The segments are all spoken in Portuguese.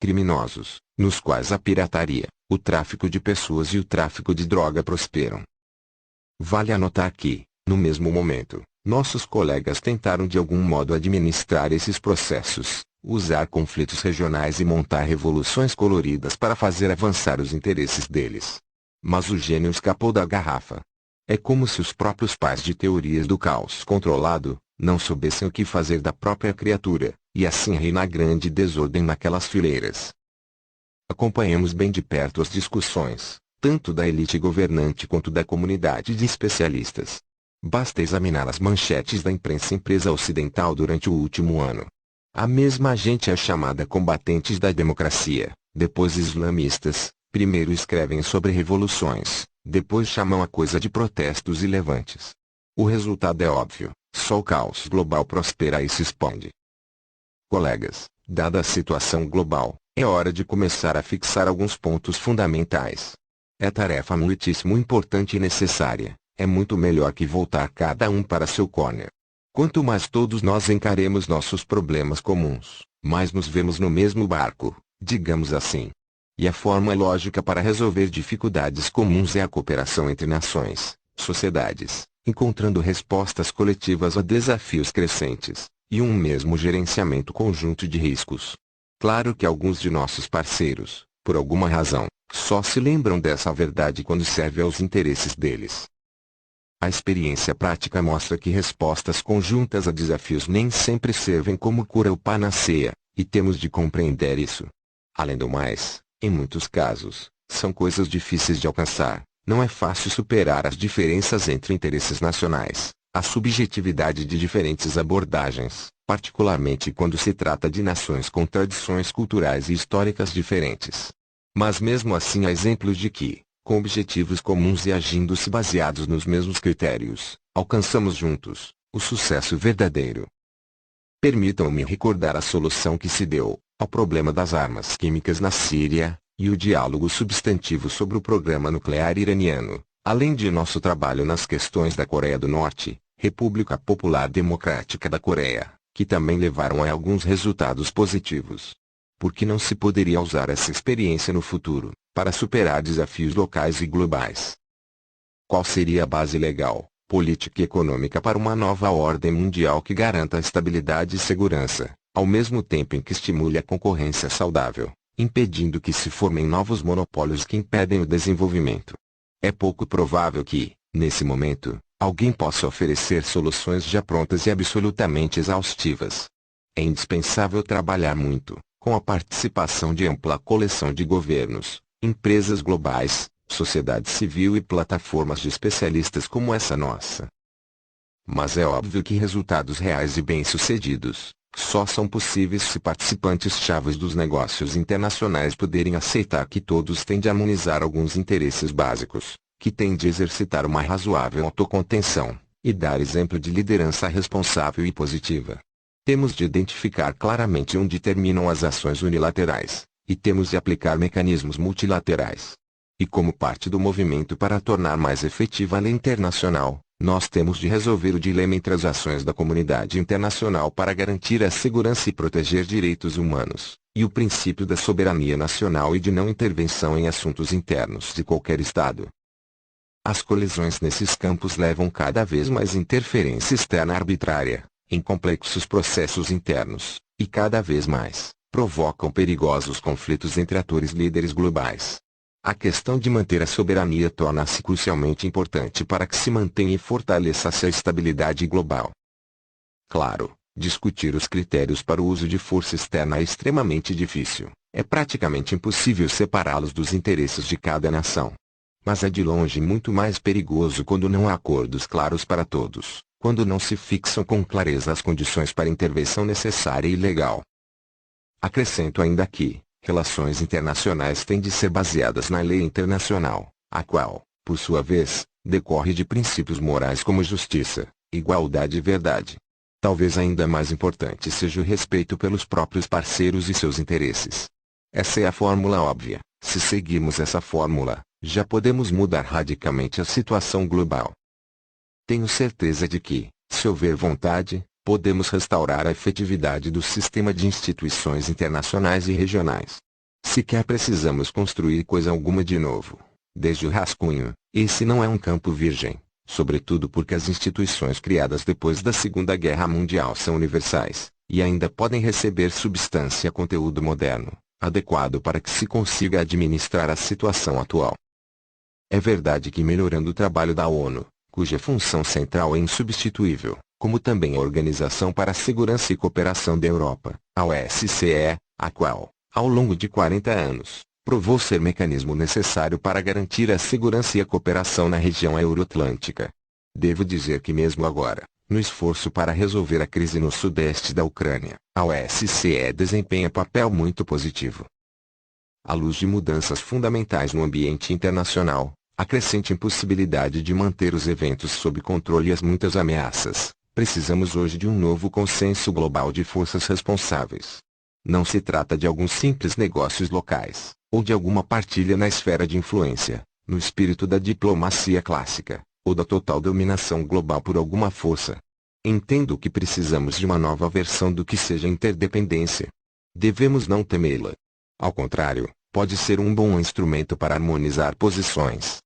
criminosos, nos quais a pirataria, o tráfico de pessoas e o tráfico de droga prosperam. Vale anotar que, no mesmo momento, nossos colegas tentaram de algum modo administrar esses processos, usar conflitos regionais e montar revoluções coloridas para fazer avançar os interesses deles. Mas o gênio escapou da garrafa. É como se os próprios pais de teorias do caos controlado não soubessem o que fazer da própria criatura, e assim reina grande desordem naquelas fileiras. Acompanhamos bem de perto as discussões, tanto da elite governante quanto da comunidade de especialistas. Basta examinar as manchetes da imprensa impresa ocidental durante o último ano. A mesma gente é chamada combatentes da democracia, depois islamistas, primeiro escrevem sobre revoluções, depois chamam a coisa de protestos e levantes. O resultado é óbvio, só o caos global prospera e se expande. Colegas, dada a situação global, é hora de começar a fixar alguns pontos fundamentais. É tarefa muitíssimo importante e necessária, é muito melhor que voltar cada um para seu corner. Quanto mais todos nós encaremos nossos problemas comuns, mais nos vemos no mesmo barco, digamos assim. E a forma lógica para resolver dificuldades comuns é a cooperação entre nações, sociedades, encontrando respostas coletivas a desafios crescentes, e um mesmo gerenciamento conjunto de riscos. Claro que alguns de nossos parceiros, por alguma razão, só se lembram dessa verdade quando serve aos interesses deles. A experiência prática mostra que respostas conjuntas a desafios nem sempre servem como cura ou panaceia, e temos de compreender isso. Além do mais, em muitos casos, são coisas difíceis de alcançar, não é fácil superar as diferenças entre interesses nacionais, a subjetividade de diferentes abordagens, particularmente quando se trata de nações com tradições culturais e históricas diferentes. Mas mesmo assim há exemplos de que, com objetivos comuns e agindo-se baseados nos mesmos critérios, alcançamos juntos o sucesso verdadeiro. Permitam-me recordar a solução que se deu ao problema das armas químicas na Síria, e o diálogo substantivo sobre o programa nuclear iraniano, além de nosso trabalho nas questões da Coreia do Norte, República Popular Democrática da Coreia, que também levaram a alguns resultados positivos. Por que não se poderia usar essa experiência no futuro, para superar desafios locais e globais? Qual seria a base legal, política e econômica para uma nova ordem mundial que garanta a estabilidade e segurança, ao mesmo tempo em que estimule a concorrência saudável, impedindo que se formem novos monopólios que impedem o desenvolvimento? É pouco provável que, nesse momento, alguém possa oferecer soluções já prontas e absolutamente exaustivas. É indispensável trabalhar muito, com a participação de ampla coleção de governos, empresas globais, sociedade civil e plataformas de especialistas como essa nossa. Mas é óbvio que resultados reais e bem-sucedidos só são possíveis se participantes chaves dos negócios internacionais puderem aceitar que todos têm de harmonizar alguns interesses básicos, que têm de exercitar uma razoável autocontenção, e dar exemplo de liderança responsável e positiva. Temos de identificar claramente onde terminam as ações unilaterais, e temos de aplicar mecanismos multilaterais. E como parte do movimento para tornar mais efetiva a lei internacional, nós temos de resolver o dilema entre as ações da comunidade internacional para garantir a segurança e proteger direitos humanos, e o princípio da soberania nacional e de não intervenção em assuntos internos de qualquer Estado. As colisões nesses campos levam cada vez mais interferência externa arbitrária, em complexos processos internos, e cada vez mais, provocam perigosos conflitos entre atores líderes globais. A questão de manter a soberania torna-se crucialmente importante para que se mantenha e fortaleça-se a estabilidade global. Claro, discutir os critérios para o uso de força externa é extremamente difícil, é praticamente impossível separá-los dos interesses de cada nação. Mas é de longe muito mais perigoso quando não há acordos claros para todos, quando não se fixam com clareza as condições para intervenção necessária e legal. Acrescento ainda que relações internacionais têm de ser baseadas na lei internacional, a qual, por sua vez, decorre de princípios morais como justiça, igualdade e verdade. Talvez ainda mais importante seja o respeito pelos próprios parceiros e seus interesses. Essa é a fórmula óbvia. Se seguirmos essa fórmula, já podemos mudar radicalmente a situação global. Tenho certeza de que, se houver vontade, podemos restaurar a efetividade do sistema de instituições internacionais e regionais. Sequer precisamos construir coisa alguma de novo. Desde o rascunho, esse não é um campo virgem, sobretudo porque as instituições criadas depois da Segunda Guerra Mundial são universais, e ainda podem receber substância conteúdo moderno, adequado para que se consiga administrar a situação atual. É verdade que melhorando o trabalho da ONU, cuja função central é insubstituível, como também a Organização para a Segurança e Cooperação da Europa, a OSCE, a qual, ao longo de 40 anos, provou ser mecanismo necessário para garantir a segurança e a cooperação na região euroatlântica. Devo dizer que mesmo agora, no esforço para resolver a crise no sudeste da Ucrânia, a OSCE desempenha papel muito positivo. À luz de mudanças fundamentais no ambiente internacional, a crescente impossibilidade de manter os eventos sob controle e as muitas ameaças, precisamos hoje de um novo consenso global de forças responsáveis. Não se trata de alguns simples negócios locais, ou de alguma partilha na esfera de influência, no espírito da diplomacia clássica, ou da total dominação global por alguma força. Entendo que precisamos de uma nova versão do que seja interdependência. Devemos não temê-la. Ao contrário, pode ser um bom instrumento para harmonizar posições.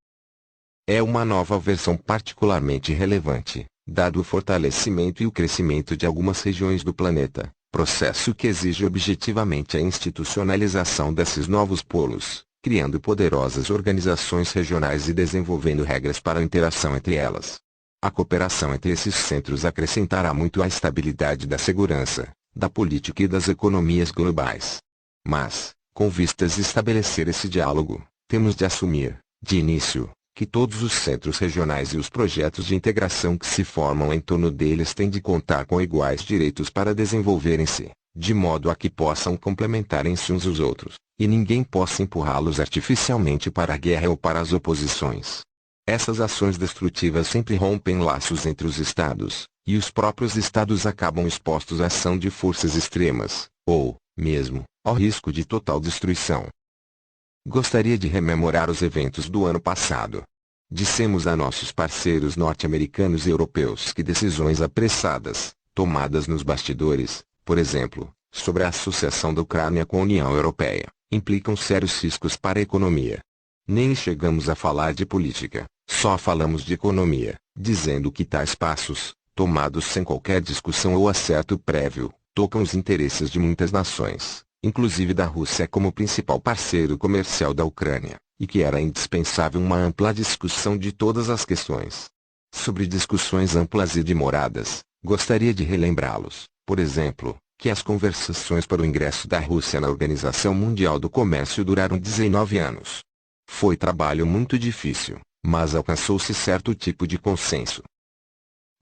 É uma nova versão particularmente relevante, dado o fortalecimento e o crescimento de algumas regiões do planeta, processo que exige objetivamente a institucionalização desses novos polos, criando poderosas organizações regionais e desenvolvendo regras para a interação entre elas. A cooperação entre esses centros acrescentará muito à estabilidade da segurança, da política e das economias globais. Mas, com vistas a estabelecer esse diálogo, temos de assumir, de início, que todos os centros regionais e os projetos de integração que se formam em torno deles têm de contar com iguais direitos para desenvolverem-se, de modo a que possam complementarem-se uns aos outros, e ninguém possa empurrá-los artificialmente para a guerra ou para as oposições. Essas ações destrutivas sempre rompem laços entre os Estados, e os próprios Estados acabam expostos à ação de forças extremas, ou, mesmo, ao risco de total destruição. Gostaria de rememorar os eventos do ano passado. Dissemos a nossos parceiros norte-americanos e europeus que decisões apressadas, tomadas nos bastidores, por exemplo, sobre a associação da Ucrânia com a União Europeia, implicam sérios riscos para a economia. Nem chegamos a falar de política, só falamos de economia, dizendo que tais passos, tomados sem qualquer discussão ou acerto prévio, tocam os interesses de muitas nações, inclusive da Rússia como principal parceiro comercial da Ucrânia, e que era indispensável uma ampla discussão de todas as questões. Sobre discussões amplas e demoradas, gostaria de relembrá-los, por exemplo, que as conversações para o ingresso da Rússia na Organização Mundial do Comércio duraram 19 anos. Foi trabalho muito difícil, mas alcançou-se certo tipo de consenso.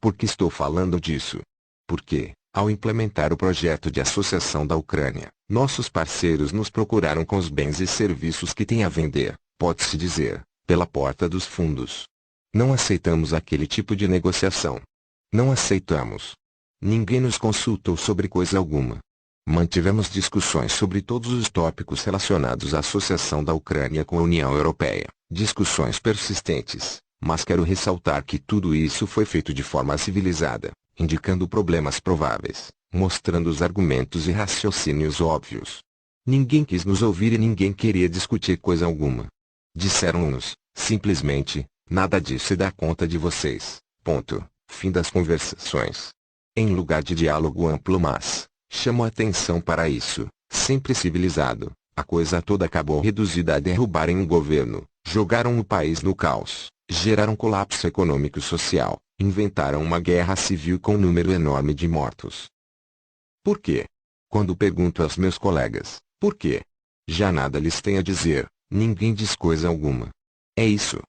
Por que estou falando disso? Porque, ao implementar o projeto de associação da Ucrânia, nossos parceiros nos procuraram com os bens e serviços que têm a vender, pode-se dizer, pela porta dos fundos. Não aceitamos aquele tipo de negociação. Não aceitamos. Ninguém nos consultou sobre coisa alguma. Mantivemos discussões sobre todos os tópicos relacionados à associação da Ucrânia com a União Europeia, discussões persistentes, mas quero ressaltar que tudo isso foi feito de forma civilizada, indicando problemas prováveis, mostrando os argumentos e raciocínios óbvios. Ninguém quis nos ouvir e ninguém queria discutir coisa alguma. Disseram-nos, simplesmente, nada disso se dá conta de vocês, ponto, fim das conversações. Em lugar de diálogo amplo mas, chamo a atenção para isso, sempre civilizado, a coisa toda acabou reduzida a derrubarem um governo, jogaram o país no caos, geraram colapso econômico e social, inventaram uma guerra civil com um número enorme de mortos. Por quê? Quando pergunto aos meus colegas, por quê? Já nada lhes tem a dizer, ninguém diz coisa alguma. É isso.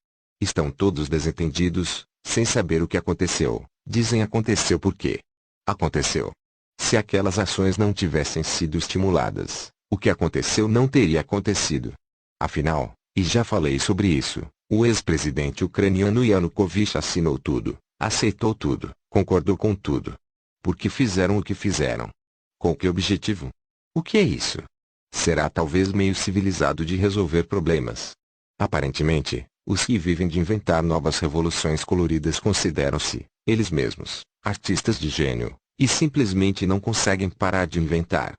Estão todos desentendidos, sem saber o que aconteceu, dizem aconteceu por quê. Aconteceu. Se aquelas ações não tivessem sido estimuladas, o que aconteceu não teria acontecido. Afinal, e já falei sobre isso, o ex-presidente ucraniano Yanukovych assinou tudo, aceitou tudo, concordou com tudo. Por que fizeram o que fizeram? Com que objetivo? O que é isso? Será talvez meio civilizado de resolver problemas. Aparentemente, os que vivem de inventar novas revoluções coloridas consideram-se, eles mesmos, artistas de gênio, e simplesmente não conseguem parar de inventar.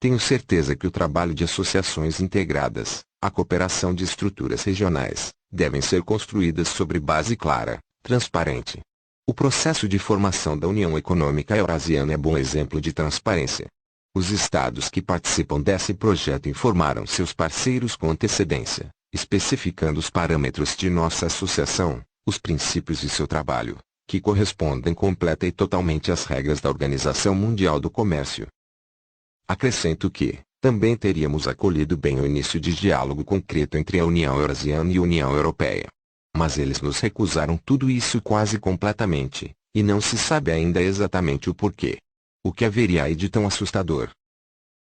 Tenho certeza que o trabalho de associações integradas, a cooperação de estruturas regionais, devem ser construídas sobre base clara, transparente. O processo de formação da União Econômica Eurasiana é bom exemplo de transparência. Os estados que participam desse projeto informaram seus parceiros com antecedência, especificando os parâmetros de nossa associação, os princípios de seu trabalho, que correspondem completa e totalmente às regras da Organização Mundial do Comércio. Acrescento que, também teríamos acolhido bem o início de diálogo concreto entre a União Eurasiana e a União Europeia. Mas eles nos recusaram tudo isso quase completamente, e não se sabe ainda exatamente o porquê. O que haveria aí de tão assustador?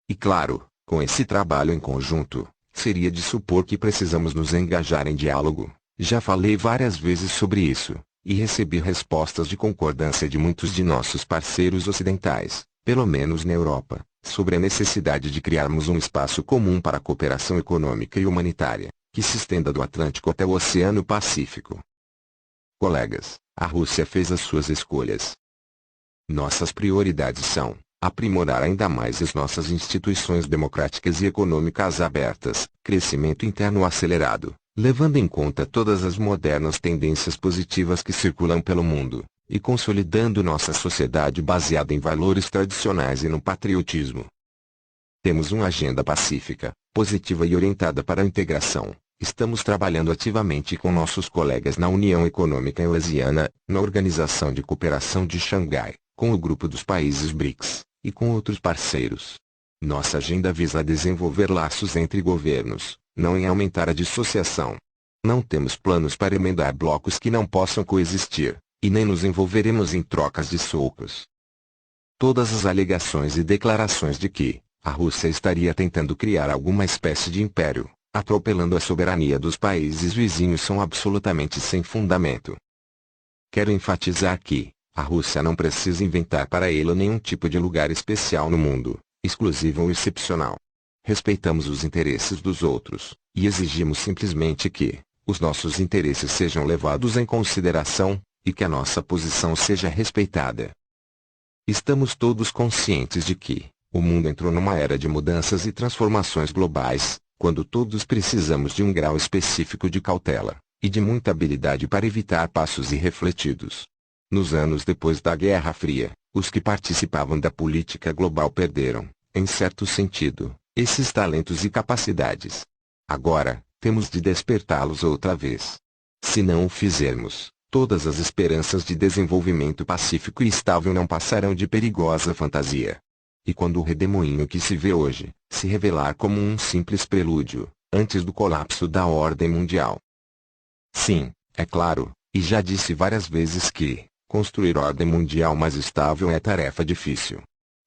E claro, com esse trabalho em conjunto, seria de supor que precisamos nos engajar em diálogo. Já falei várias vezes sobre isso, e recebi respostas de concordância de muitos de nossos parceiros ocidentais, pelo menos na Europa, sobre a necessidade de criarmos um espaço comum para a cooperação econômica e humanitária, que se estenda do Atlântico até o Oceano Pacífico. Colegas, a Rússia fez as suas escolhas. Nossas prioridades são aprimorar ainda mais as nossas instituições democráticas e econômicas abertas, crescimento interno acelerado, levando em conta todas as modernas tendências positivas que circulam pelo mundo, e consolidando nossa sociedade baseada em valores tradicionais e no patriotismo. Temos uma agenda pacífica, positiva e orientada para a integração. Estamos trabalhando ativamente com nossos colegas na União Econômica Eurasiana, na Organização de Cooperação de Xangai, com o grupo dos países BRICS, e com outros parceiros. Nossa agenda visa desenvolver laços entre governos, não em aumentar a dissociação. Não temos planos para emendar blocos que não possam coexistir, e nem nos envolveremos em trocas de socos. Todas as alegações e declarações de que a Rússia estaria tentando criar alguma espécie de império, atropelando a soberania dos países vizinhos são absolutamente sem fundamento. Quero enfatizar que a Rússia não precisa inventar para ela nenhum tipo de lugar especial no mundo, exclusivo ou excepcional. Respeitamos os interesses dos outros, e exigimos simplesmente que os nossos interesses sejam levados em consideração, e que a nossa posição seja respeitada. Estamos todos conscientes de que o mundo entrou numa era de mudanças e transformações globais, quando todos precisamos de um grau específico de cautela, e de muita habilidade para evitar passos irrefletidos. Nos anos depois da Guerra Fria, os que participavam da política global perderam, em certo sentido, esses talentos e capacidades. Agora, temos de despertá-los outra vez. Se não o fizermos, todas as esperanças de desenvolvimento pacífico e estável não passarão de perigosa fantasia. E quando o redemoinho que se vê hoje se revelar como um simples prelúdio, antes do colapso da ordem mundial. Sim, é claro, e já disse várias vezes que construir ordem mundial mais estável é tarefa difícil.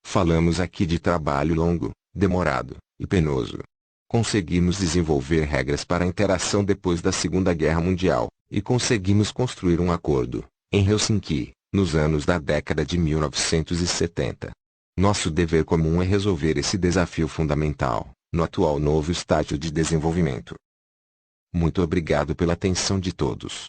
Falamos aqui de trabalho longo, demorado e penoso. Conseguimos desenvolver regras para a interação depois da Segunda Guerra Mundial, e conseguimos construir um acordo, em Helsinki, nos anos da década de 1970. Nosso dever comum é resolver esse desafio fundamental, no atual novo estágio de desenvolvimento. Muito obrigado pela atenção de todos.